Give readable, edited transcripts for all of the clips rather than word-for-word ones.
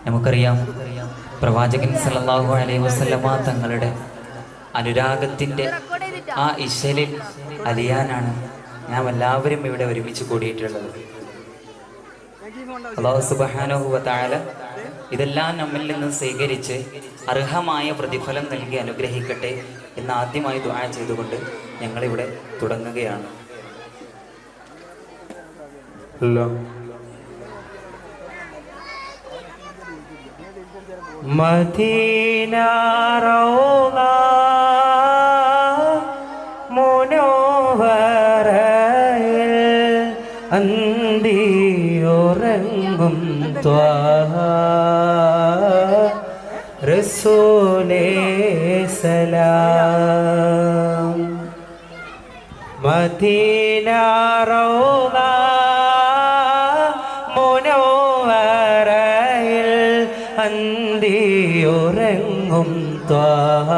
നമുക്കറിയാം, പ്രവാചകൻ സല്ലല്ലാഹു അലൈഹി വസല്ലമ തങ്ങളുടെ അനുരാഗത്തിൻ്റെ ആ ഇശലിൽ അലിയാനാണ് നാം എല്ലാവരും ഇവിടെ ഒരുമിച്ച് കൂടിയിട്ടുള്ളത്. അല്ലാഹു സുബ്ഹാനഹു വ തആല ഇതെല്ലാം നമ്മിൽ നിന്ന് സ്വീകരിച്ച് അർഹമായ പ്രതിഫലം നൽകി അനുഗ്രഹിക്കട്ടെ എന്ന് ആദ്യമായി ദുആ ചെയ്തുകൊണ്ട് ഞങ്ങളിവിടെ തുടങ്ങുകയാണ്. മദീന റൗള മുനവ്വറയിൽ അന്തിയുറങ്ങും ത്വാഹ റസൂലേ സലാം. മദീന റൗള മുനവ്വറയിൽ അന്തിയുറങ്ങും ത്വാഹ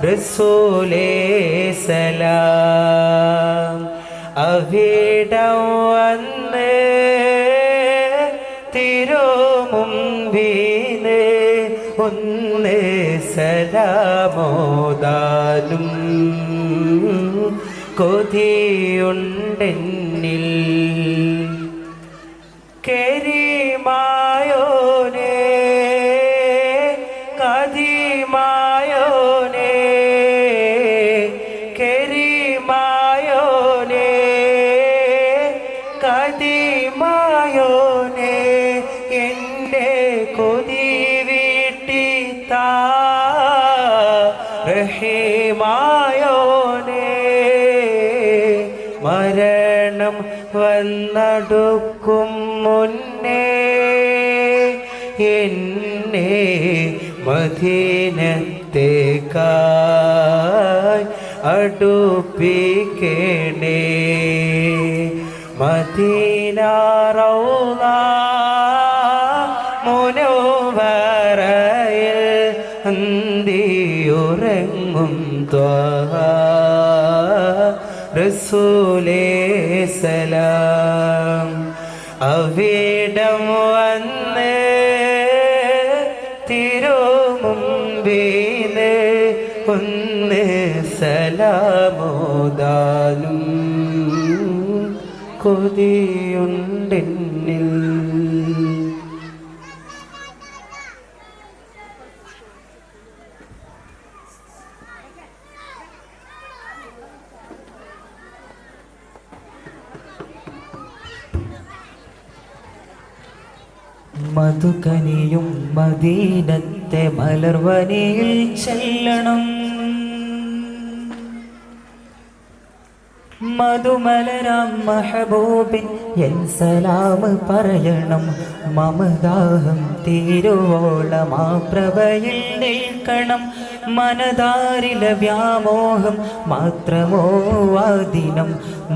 റസൂലേ സലാം. അവിടം വന്ന് തിരുമുമ്പിന് ഒന്ന് സലാമോദാനും കൊതിയുണ്ടെന്നിൽ. കരീമായോനേ കദീമായോനേ കരീമായോനേ കദീമായോനേ എൻ്റെ കൊതി വീട്ടിത്താ റഹീമായോനേ. മരണം വന്നടുക്കും മുന്നേ എന്നെ മദീനത്തേക്കായി അടുപ്പിക്കണേ. മദീന റൗള മുനവ്വറയിൽ അന്തിയുറങ്ങും ത്വാഹ റസൂലേ സലാം. അവിടം വന്ന് തിരുമുമ്പിന് ഒന്ന് സലാമോദാനും കൊതിയുണ്ടെന്നിൽ. മധുകനിയും മദീനത്തെ മലർവനിയിൽ ചെല്ലണം. മധുമലരാം മഹബൂബിൻ എൻ സലാം പറയണം. മമദാഹം തീരുവോളം ആ പ്രഭയിൽ നിൽക്കണം. മനതാരിലെ വ്യാമോഹം മാത്രമോ ആദിനം.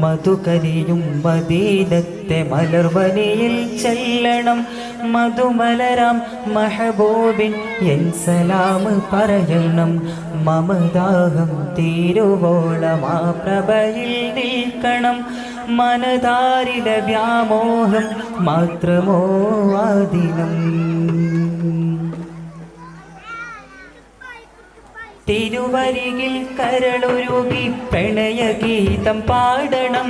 മധുകരിയും മദീനത്തെ മലർവനിയിൽ ചെല്ലണം. മധുമലരാം മഹബൂബിൻ എൻ സലാം പറയണം. മമദാഹം തീരുവോളം ആ പ്രഭയിൽ നിൽക്കണം. മനതാരിലെ വ്യാമോഹം മാത്രമോ ആദിനം. തിരുവരികിൽ കരളുരുകി പ്രണയഗീതം പാടണം.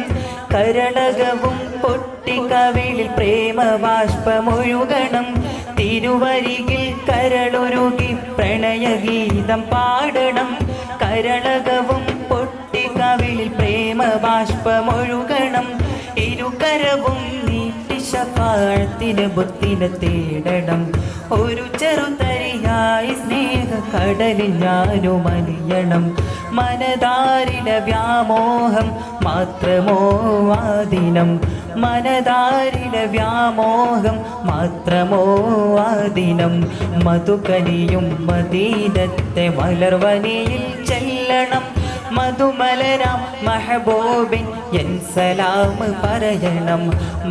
കരണകവും പൊട്ടിക്കവിളിൽ പ്രേമബാഷ്പമൊഴുകണം. തിരുവരികിൽ കരളുരുകി പ്രണയഗീതം പാടണം. കരണകവും പൊട്ടിക്കവിളിൽ പ്രേമബാഷ്പമൊഴുകണം. ഇരുകരവും നീട്ടി ശഫാഅത്തിന് ബുദ്ധിനെ തേടണം. ഒരു ചെറുതരിയായി സ്നേഹ കടലിൽ ഞാനും അലിയണം. മനതാരിലെ വ്യാമോഹം മാത്രമോ ആദിനം. മനതാരിലെ വ്യാമോഹം മാത്രമോ ആദിനം. മധുകനിയും മദീനത്തെ മലർവനിയിൽ ചെല്ലണം. മധുമലരാം മഹബൂബിൻ എൻ സലാം പറയണം.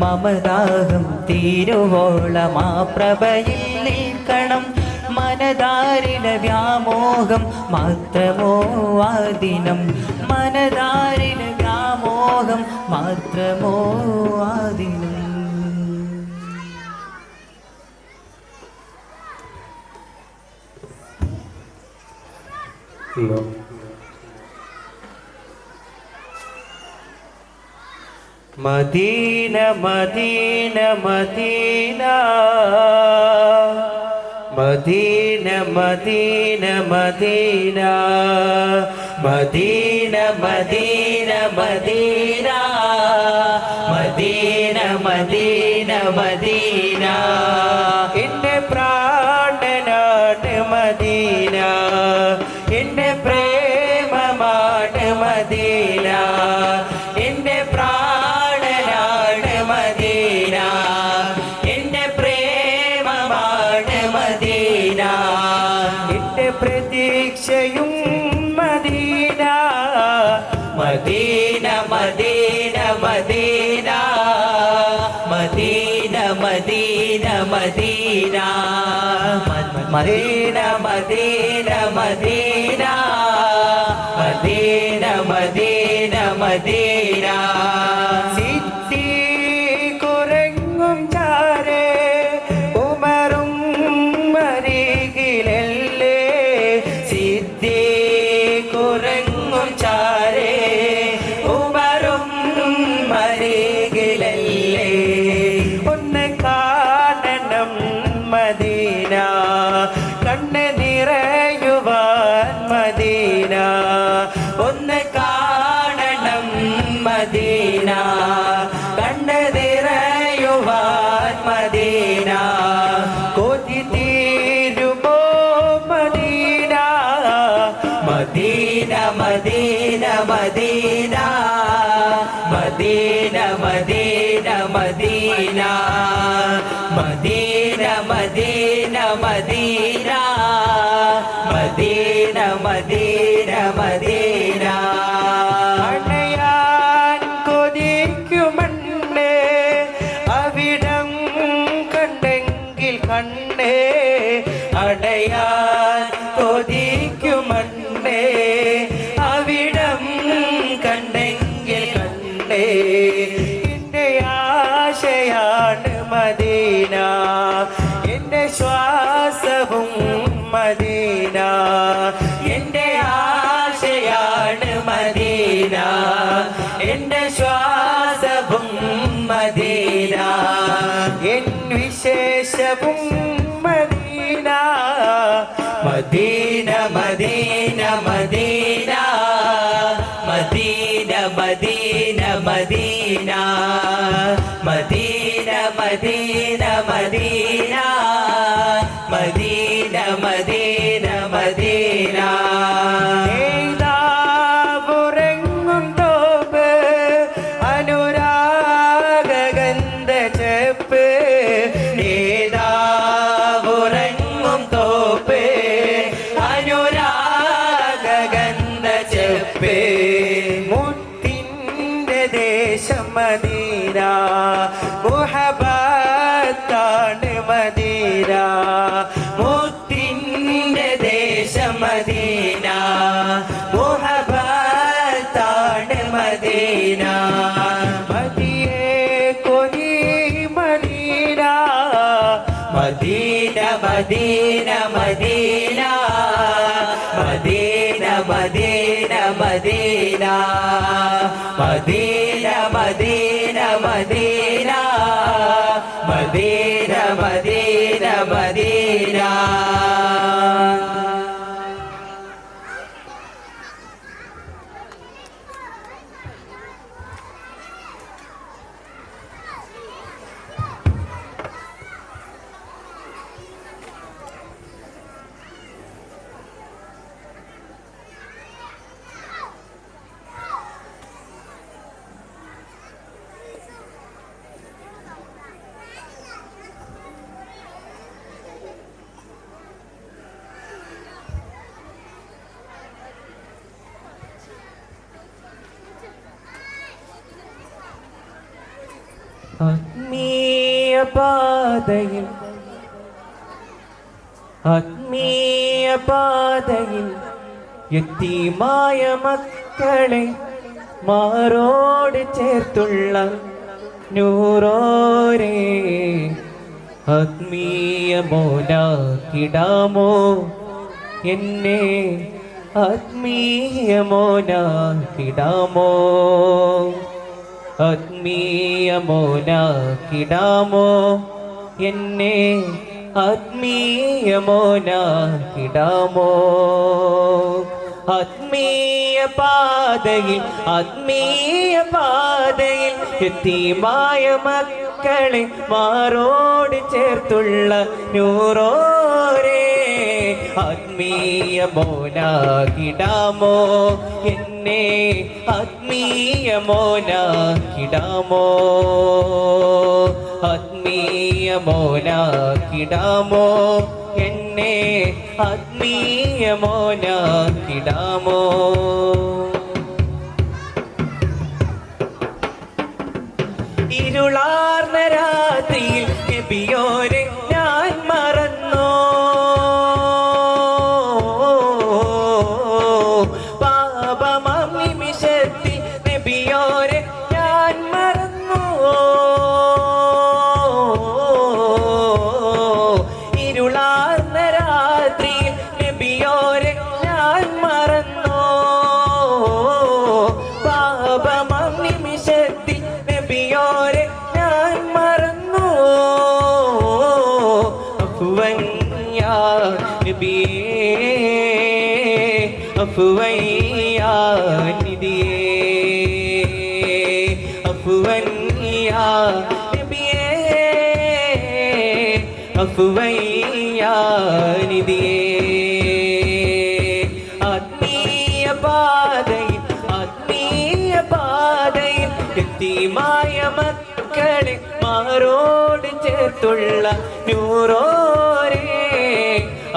മമദാഹം തീരുവോളം ആ പ്രഭയിൽ നിൽക്കണം. മനതാരിലെ വ്യാമോഹം മാത്രമോ ആദിനം. മനതാരിലെ വ്യാമോഹം മാത്രമോ ആദിനം. അല്ലോ. Medina Medina Medina Medina Medina Medina Medina Medina Medina Medina Medina Medina എൻ്റെ പ്രാണനാണ് മദീന, എൻ്റെ പ്രേമമാണ് മദീന, എൻ്റെ പ്രാണനാണ് മദീന, എൻ്റെ പ്രേമമാണ് മദീന, എൻ്റെ പ്രതീക്ഷയും Medina. Medina Medina Medina Medina Medina Medina Medina Medina Medina Medina Medina Medina സിദ്ധി കുറങ്ങും ചാരേ ഉമറും മരികിലല്ലേ, സിദ്ധി കുറങ്ങും ചാരേ ഉമറും മരികിലല്ലേ, ഒന്ന് കാണണം മദീന, കണ്ണ് നിറയുവാൻ മദീന, ഒന്ന് കാണണം മദീന, കണ്ണ് നിറയുവാൻ മദീന, കൊതി തീരുമോ Medina. Medina Medina Medina Medina Medina Medina Medina Medina Medina Medina Medina Medina അണയാൻ കൊതിക്കുമണ്ണേ, അവിടം കണ്ടെങ്കിൽ കണ്ണേ, അടയാൻ കൊതിക്കുമണ്ണേ, അവിടം കണ്ടെങ്കിൽ കണ്ണേ, എൻ്റെ ആശയാണ് മദീന, എൻ്റെ ശ്വാസവും മദീന, എൻ്റെ ആശയാണ് മദീന, എൻ്റെ ശ്വാസവും മദീന, എൻ വിശേഷവും Medina. Medina Medina Medina Medina Medina Medina Medina Medina Medina Medina Medina Medina ഉറങ്ങും തോപ്പ് അനുരാഗന്ധ ചെപ്പ്, ഉറങ്ങും തോപ്പ് അനുരാഗന്ധ ചെപ്പ്, മുത്തിൻ്റെ ദേശം മദീന, മുഹബത്താണ് മദീന, മുത്തിൻ്റെ ദേശം മദീന, മുഹബത്താണ് മദീന, മദിയേ കൊതി Medina. Medina Medina Medina Medina Medina Medina Medina Medina Medina Medina Medina Medina ആത്മീയപാതയിൽ ആത്മീയപാതയിൽ യതീമായ മക്കളെ മാറോട് ചേർത്തുള്ള നൂറോരേ, ആത്മീയ മോലാക്കിടാമോ എന്നെ ആത്മീയ മോനാക്കിടാമോ ആത്മീയ മോനാക്കിടാമോ എന്നെ ആത്മീയ മോനാക്കിടാമോ ആത്മീയ പാതയിൽ യതീമായ മക്കളെ മാറോട് ചേർത്തുള്ള നൂറോരേ ആത്മീയ മോനാക്കിടാമോ എന്നെ ആത്മീയ മോനാക്കിടാമോ ആത്മീയ മോനാക്കിടാമോ എന്നെ ആത്മീയ മോനാക്കിടാമോ ഇരുളാർന്ന രാത്രിയിൽ നബിയോരെ ഞാൻ മറന്നോ പാപമാം നിമിഷത്തിൽ നബിയോരെ ഞാൻ മറന്നോ ഇരുളാർന്ന രാത്രിയിൽ നബിയോരെ ഞാൻ മറന്നോ പാപമാം നിമിഷത്തിൽ നബിയോരെ ഞാൻ മറന്നു അഫ്വൻ യാ നബിയേ അഫ്വൻ യാ നിധിയേ അഫ്വൻ യാ നബിയേ അഫ്വൻ യാ നിധിയേ ആത്മീയ പാതയിൽ യതീമായ മക്കളെ മാറോട് ചേർത്തുള്ള നൂറോരേ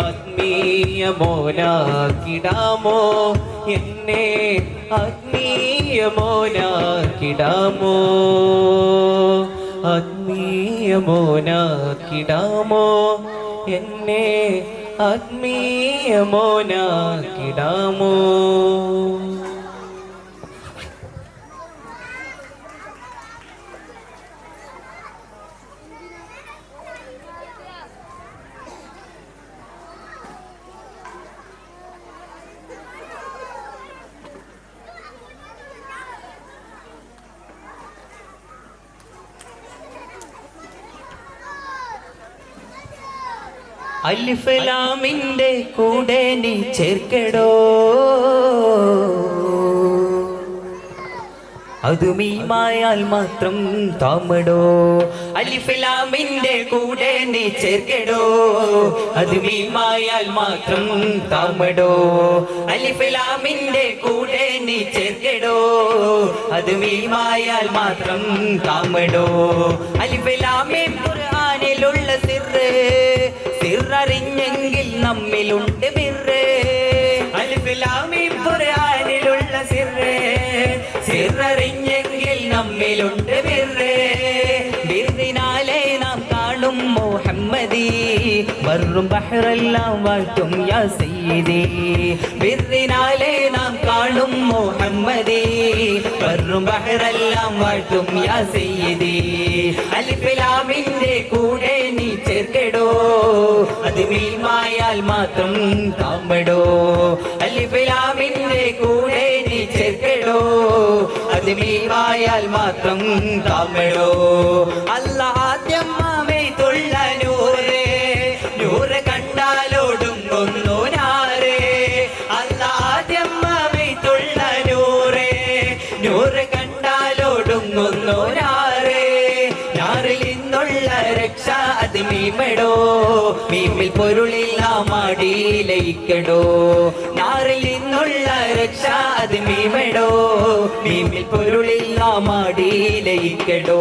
ആത്മീയ മോനാക്കിടാമോ എന്നെ ആത്മീയ മോനാക്കിടാമോ ആത്മീയ മോനാക്കിടാമോ എന്നെ ആത്മീയ മോനാക്കിടാമോ അലിഫ് ലാമിന്റെ കൂടെ നീ ചേർക്കടോ അത് മീമായാൽ മാത്രം താമടോ അലിഫ് ലാമിന്റെ കൂടെ നീ ചേർക്കടോ അത് മീമായാൽ മാത്രം താമടോ അലിഫ് ലാമിന്റെ കൂടെ നീ ചേർക്കടോ അത് മീമായാൽ മാത്രം താമടോ അലിഫ് ലാമിൻ ഖുർആനിലുള്ള സിററിഞ്ഞെങ്കിൽ നമ്മിലുണ്ട് ബിർറ് അലിഫ് ലാമിൻ ഖുർആനിലുള്ള സിററിഞ്ഞെങ്കിൽ നമ്മിലുണ്ട് ബിർറ് ബിർറിനാലെ നാം കാണും മുഹമ്മദി ബർറും ബഹ്റെല്ലാം വാഴ്ത്തും യാ സയ്യിദി ബിർറിനാലെ നാം കാണും മുഹമ്മദി ബർറും ബഹ്റെല്ലാം വാഴ്ത്തും യാ സയ്യിദി അലിഫ് ലാമിന്റെ കൂടെ നീ ചേർക്കടോ അത് മീമായാൽ മാത്രം താമടോ അലിഫ് ലാമിന്റെ കൂടെ നീ ചേർക്കടോ അത് മീമായാൽ മാത്രം താമടോ അല്ലാ ആദ്യം മാമൈതുള്ള നൂറ് കണ്ടാലോടുങ്ങുന്നു നാരേ അല്ലാ ആദ്യം മാമൈതുള്ള നൂറ് കണ്ടാലോടുങ്ങുന്നു നാരേ നാറിൽ നിന്നുള്ള രക്ഷ അത് മീമടോ മീമിൽ പൊരുളില്ല മാടിയിലയിക്കടോ നാറിൽ നിന്നുള്ള രക്ഷ അത് മീമടോ മീമിൽ പൊരുളില്ല മാടിയിലയിക്കടോ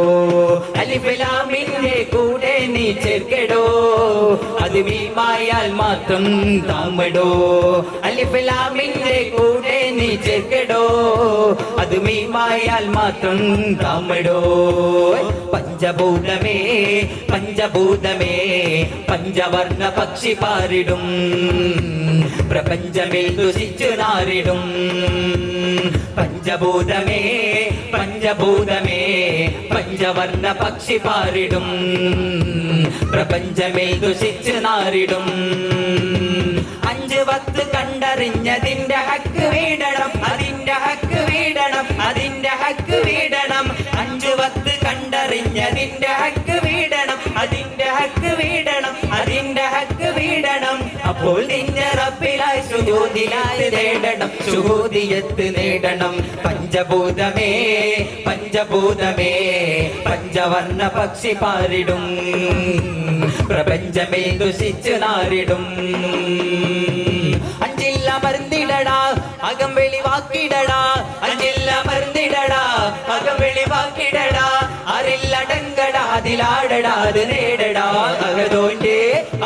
അലിഫ് ലാമിന്റെ കൂടെ നീ ചേർക്കടോ അത് മീമായാൽ മാത്രം താമടോ അലിഫ് ലാമിന്റെ കൂടെ നീ ചേർക്കടോ അത് മീമായാൽ മാത്രം താമടോ പഞ്ചഭൂതമേ പഞ്ചവർണ്ണ പക്ഷി പാറിടും പ്രപഞ്ചമിൽ ദുഷിച്ചു നാറിടും പഞ്ചഭൂതമേ പഞ്ചവർണ്ണ പക്ഷി പാറിടും പ്രപഞ്ചമിൽ ദുഷിച്ചു നാറിടും അഞ്ച് വത്ത് കണ്ടറിഞ്ഞതിന്റെ ഹക്ക് വീടണം, അതിന്റെ ഹക്ക് വീടണം, അതിന്റെ ഹക്ക് വീടണം. 5 വത്ത് കണ്ടറിഞ്ഞതിന്റെ ഹക്ക് വീടണം, അതിന്റെ ഹക്ക് വീടണം, അതിന്റെ ഹക്ക് വീടണം. അപ്പോൾ നിന്റെ റബ്ബിലായി സുജൂദിലായി നേടണം, ശുഹൂദിയത്ത് നേടണം. പഞ്ചഭൂതമേ പഞ്ചഭൂതമേ പഞ്ചവർണ്ണ പക്ഷി പാറിടും, പ്രപഞ്ചമേ ദുഷിച്ചു നാറിടും. അഞ്ചില്ല മരുന്നിടടാ അകം വെളിവാക്കിടടാ, അഞ്ചില്ല മരുന്നിടടാ അകം വെളിവാക്കിടടാ. അറില്ലടങ്കടാ അതിലാടടാ അത് നേടടാ, അകതോന്റെ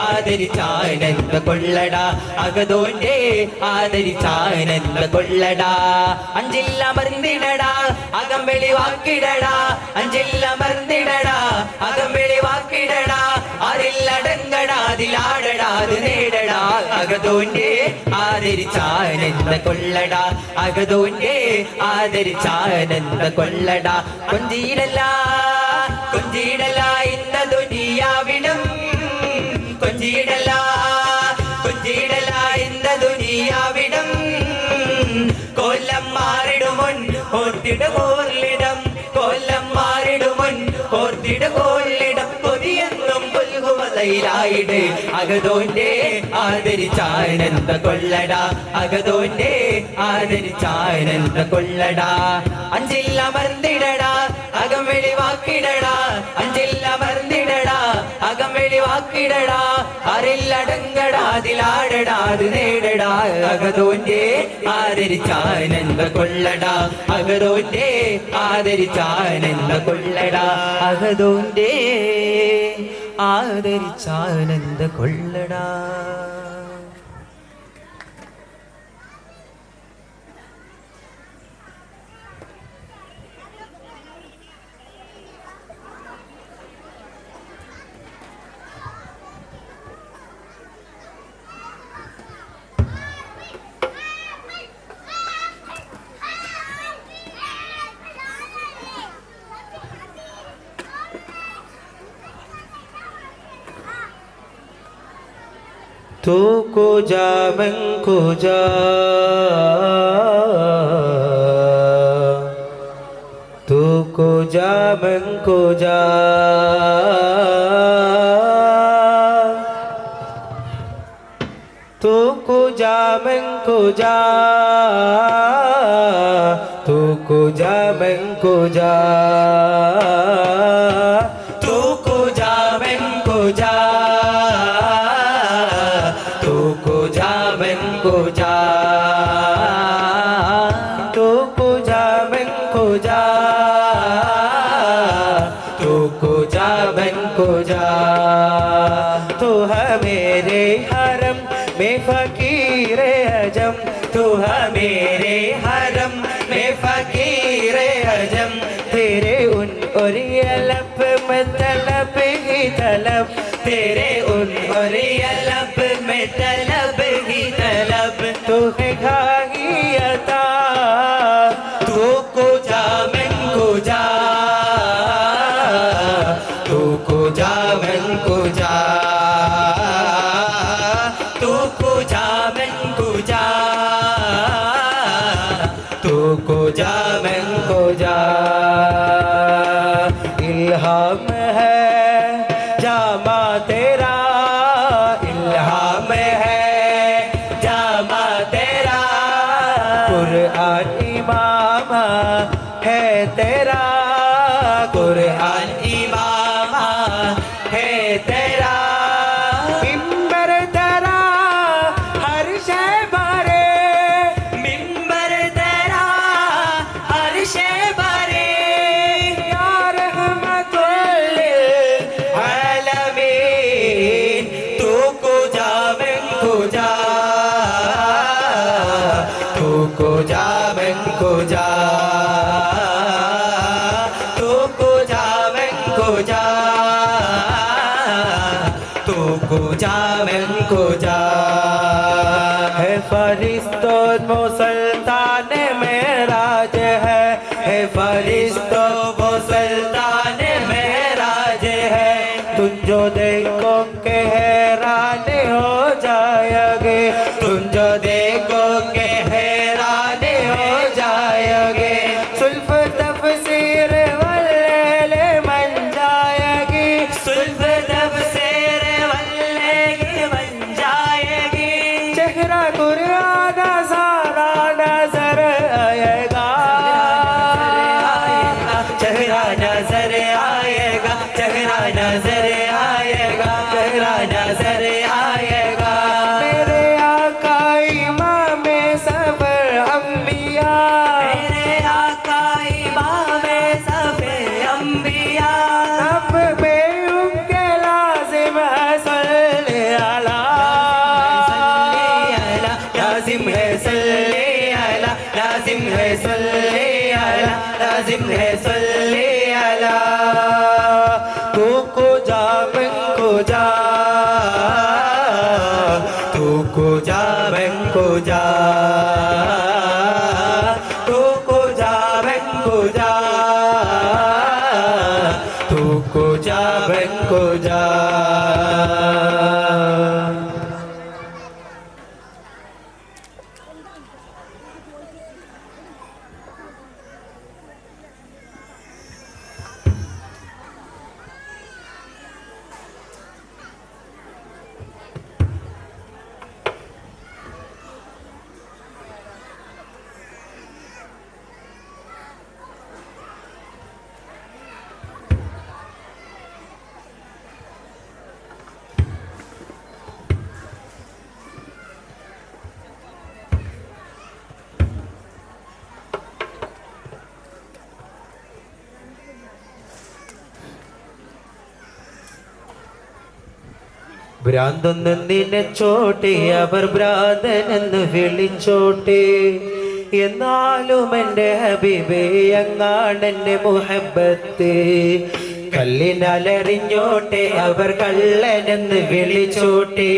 ആദരിച്ചാനന്ദ കൊള്ളടാ, അകതോന്റെ ആദരിച്ചാനന്ദ കൊള്ളടാ. അഞ്ചില്ല മരുന്നിടടാ അകം വെളിവാക്കിടടാ, അഞ്ചില്ല മരുന്നിടടാ അകം വെളിവാക്കിടടാ. അറില്ലടങ്കടാ അതിലാടടാ അത് നേടടാ, അകതോന്റെ ആദരിച്ചാനന്ദ കൊള്ളടാ, അകതോന്റെ ആദരിച്ചാനന്ദ കൊള്ളടാ. കൊഞ്ചീടല്ല കൊഞ്ചീടല്ല ഇന്ന ദുനിയാവിടം, കൊഞ്ചീടല്ല കൊഞ്ചീടല്ല ഇന്ന ദുനിയാവിടം. കൊല്ലം മാറിടുമുൻ ഓർത്തിടുമോർലിടം, കൊല്ലം മാറിടുമുൻ ഓർത്തിടുമോർലിടം. കൊതിയെന്നും പുൽകുമതയിലായിട്, അകതോന്റെ ആദരിച്ചാനന്ദ കൊള്ളടാ, അകതോന്റെ ആദരിച്ചാനന്ദ കൊള്ളടാ. അഞ്ചില്ല മർന്നിടടാ അകം വെളിവാക്കിടടാ, അഞ്ചില്ല മർന്നിടടാ അകം വെളിവാക്കിടടാ. അറില്ലടങ്കടാ അതിലാടടാ അത് നേടടാ, അകതോന്റെ ആദരിച്ചാനന്ദ കൊള്ളടാ, അകതോന്റെ ആദരിച്ചാനന്ദ കൊള്ളടാ, അകതോന്റെ ആദരിച്ചാനന്ദ കൊള്ളടാ. तू को जा मैं को जा, तू को जा मैं को जा, तू को जा मैं को जा, तू को जा मैं को जा, तू को जा मैं को जा, को जा, तू को जा मैं को जा, तू को जा मैं को जा. तू है मेरे हरम में फकीर अजम, तू है मेरे हरम में फकीर अजम. तेरे उन और ये लब में तलब ही तलब, तेरे उन और ये लब में तलब ही तलब. तू है घाही अता, तू को जा मैं को जा, तू को जा मैं को जा, तू को जा मैं को जा, तू को जा मैं को जा. इल्हाम है जामा तेरा, इल्हाम है जामा तेरा. कुरान इमाम है तेरा, कुरान इमाम है तेरा. मिंबर तेरा हर शे बारे, मिंबर तेरा हर शे बारे. या रहमतुल लिल आलमीन, तू को जा मैं को जा, तू को जा मैं को जा, तू को जा मैं को जा, तू को जा मैं को जा. है फरिश्तों वो सुल्तान मेराज है फरिश्तों वो सुल्तान मेराज है. तुम जो जो देखो के हैरान हो जाओगे, तुम जो देखो के हैरान हो जाओगे। सुल्फ तफसीर वल्लैल बन जाएगी, सुल्फ तफसीर वल्लैल बन जाएगी। चेहरा कुरान सारा नजर आएगा, चेहरा नजर आएगा, चेहरा नजर आएगा, चेहरा नजर आएगा। मेरे आका इमाम सफर अंबिया, मेरे आका इमाम सफर अंबिया। अब मैं उनके लाजिम है सल्ले अला, लाजिम है सल्ले अला, लाजिम है सल्ले अला, लाजिम है सल्ले अला। तू को जा बन को जा, तू को जा बन को जा, तू को जा बन को जा, तू को जा बन को जा। ഭ്രാന്തൊന്ന് നിനച്ചോട്ടെ, അവർ ഭ്രാന്തനെന്ന് വിളിച്ചോട്ടെ, എന്നാലും എൻ്റെ ഹബീബേ അങ്ങാണെൻ്റെ മുഹബ്ബത്ത്. കല്ലിനാലറിഞ്ഞോട്ടെ, അവർ കള്ളനെന്ന് വിളിച്ചോട്ടെ,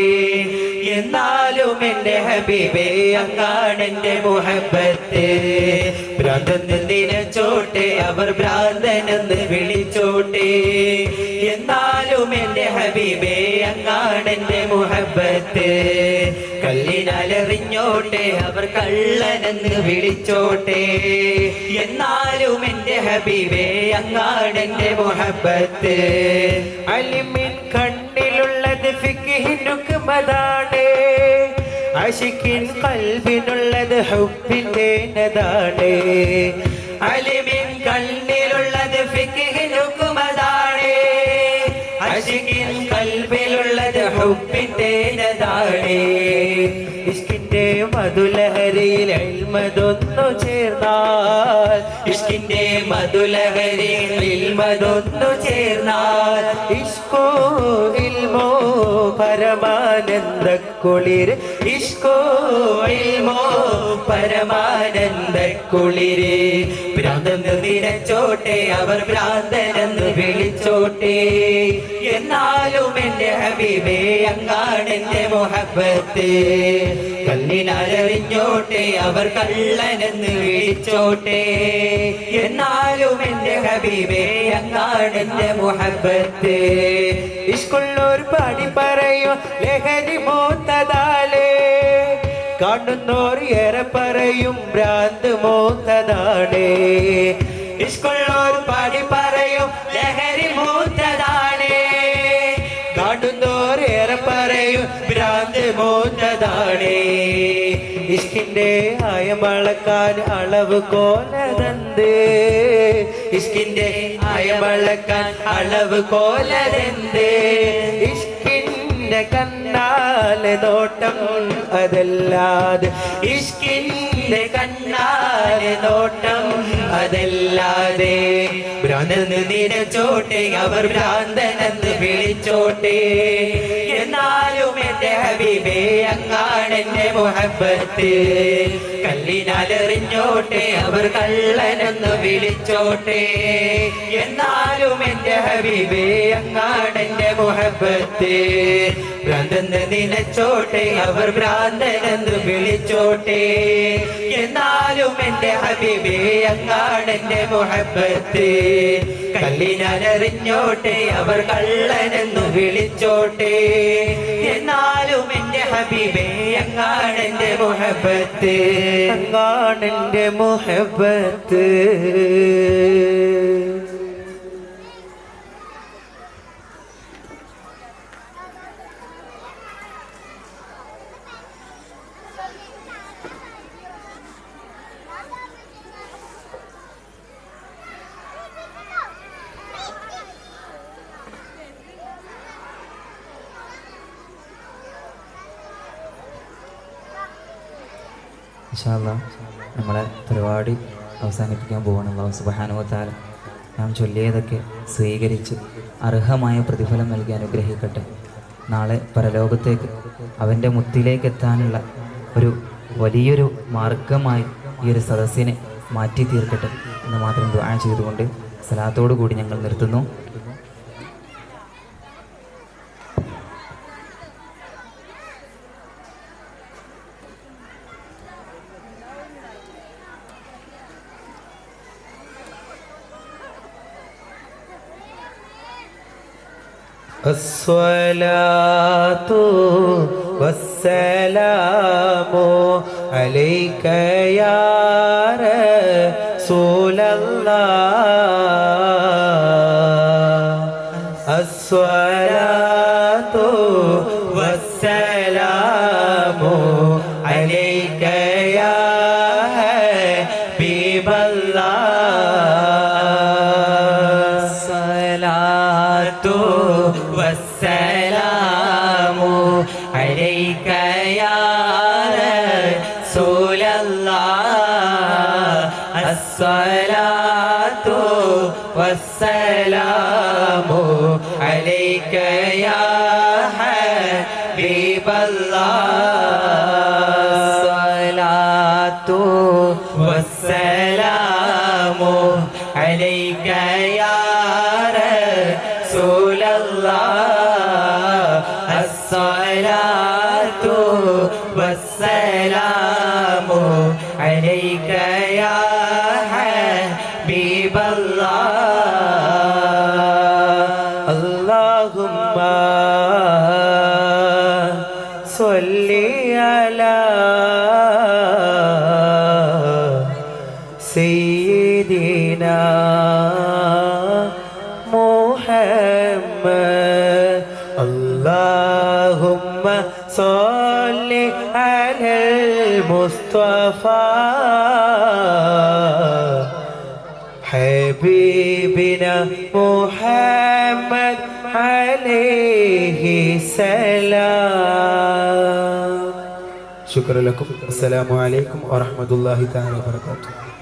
എന്നാലും എൻ്റെ ഹബീബേ അങ്ങാണെൻ്റെ മുഹബ്ബത്ത്. ഭ്രാന്തൊന്ന് നിനച്ചോട്ടെ, അവർ ഭ്രാന്തനെന്ന് വിളിച്ചോട്ടെ, എന്നാലും എൻ്റെ ഹബീബേ അങ്ങാണെൻ്റെ മുഹബ്ബത്ത്. കല്ലിനാലറിഞ്ഞോട്ടെ, അവർ കള്ളനെന്ന് വിളിച്ചോട്ടെ, എന്നാലും എൻ്റെ ഹബീബേ അങ്ങാണെൻ്റെ മുഹബ്ബത്ത്. അലിമിൻ കണ്ണിലുള്ളത് ഫിഖ്ഹിനുക്മതാണ്, ആശിക്കിൻ കൽബിനുള്ളത് ഹുബ്ബിന്റെ നദാണ്. അലിമിൻ കണ്ണിലുള്ളത് ഫിഖ്ഹിനുക്മതാണ്, ആശിക്കിൻ കൽബിലുള്ളത് ഹുബ്ബിന്റെ നദാണ്. ഇഷ്കിന്റെ മധുലഹരിയിൽ ഇൽമതൊന്നു ചേർന്നാൽ, ഇഷ്കിന്റെ മധുലഹരിയിൽ ഇൽമതൊന്നു ചേർന്നാൽ, ഇഷ്കോ ഇൽമോ പരമാനന്ദ കുളിര്, ഇഷ്കോ ഇൽമോ പരമാനന്ദ കുളിര്. ഭ്രാന്തെന്ന് നിനച്ചോട്ടെ, അവർ ഭ്രാന്തനെന്ന് വിളിച്ചോട്ടെ, എന്നാലും എൻ്റെ ഹബീബേ അങ്ങാണെൻ്റെ മുഹബ്ബത്ത്. കല്ലിനാലറിഞ്ഞോട്ടെ, അവർ കള്ളനെന്ന് വിളിച്ചോട്ടെ, എന്നാലും എൻ്റെ ഹബീബേ അങ്ങാണെൻ്റെ മുഹബ്ബത്ത്. ഇഷ്കുള്ളോർ പാടി പറയോ ലഹരി മൂത്തതാലേ, കാണുന്നോർ ഏറെ പറയും ഭ്രാന്ത് മൂത്തതാണ്. ഇഷ്കുള്ളോർ പാടി പറയും ലഹരി മൂത്തതാണ്, കാണുന്നോർ ഏറെ പറയും ഭ്രാന്ത് മൂത്തതാണ്. ഇഷ്കിന്റെ ആയമളക്കാൻ അളവ് കോലതെന്ത്, ഇഷ്കിന്റെ ആയമളക്കാൻ അളവ് കോലതെന്ത്. ഇഷ്കിന്റെ കണ്ണാലെ നോട്ടം അതല്ലാതെ, ഇഷ്കിന്റെ കണ്ണാലെ നോട്ടം അതല്ലാതെ. ഭ്രാന്തെന്ന് നിനച്ചോട്ടെ, അവർ ഭ്രാന്തനെന്ന് വിളിച്ചോട്ടെ, എന്നാലും എന്റെ ഹബീബേ അങ്ങാണെന്റെ മുഹബ്ബത്ത് കല്ലിനാലെറിഞ്ഞോട്ടെ അവർ കള്ളനെന്ന് വിളിച്ചോട്ടെ എന്നാലും എന്റെ ഹബീബേ അങ്ങാണെന്റെ മുഹബ്ബത്ത് ഭ്രാന്തെന്ന് നിലച്ചോട്ടെ അവർ ഭ്രാന്തനെന്ന് വിളിച്ചോട്ടെ എന്നാലും എന്റെ ഹബീബേ അങ്ങാണെന്റെ മുഹബ്ബത്ത് കല്ലിനാലെറിഞ്ഞോട്ടെ അവർ കള്ളനെന്ന് വിളിച്ചോട്ടെ എന്നാലും എന്റെ ഹബീബേ അങ്ങാണെന്റെ മുഹബ്ബത്ത് അങ്ങാണെന്റെ മുഹബ്ബത്ത് ഇൻഷാ അല്ലാഹ് നമ്മളെ പരിപാടി അവസാനിപ്പിക്കാൻ പോവാണ്. അല്ലാഹു സുബ്ഹാനഹു വ തആല നാം ചൊല്ലിയതൊക്കെ സ്വീകരിച്ച് അർഹമായ പ്രതിഫലം നൽകി അനുഗ്രഹിക്കട്ടെ. നാളെ പരലോകത്തേക്ക് അവൻ്റെ മുത്തിലേക്ക് എത്താനുള്ള ഒരു വലിയൊരു മാർഗമായി ഈ ഒരു സദസ്സിനെ മാറ്റി തീർക്കട്ടെ എന്ന് മാത്രം ദുആ ചെയ്തുകൊണ്ട് സലാത്തോടു കൂടി ഞങ്ങൾ നിർത്തുന്നു. الصلاة والسلام عليك يا رسول الله الصلاة والسلام عليك يا حبيب الله الصلاة والسلام عليك يا رسول الله الصلاة والسلام عليك يا حبيب الله الصلاة والسلام عليك يا رسول الله الصلاة والسلام عليك يا حبيب الله اللهم صل على سيدنا محمد اللهم صل على المصطفى حبيبنا محمد عليه السلام شكرا لكم السلام عليكم ورحمة الله تعالى وبركاته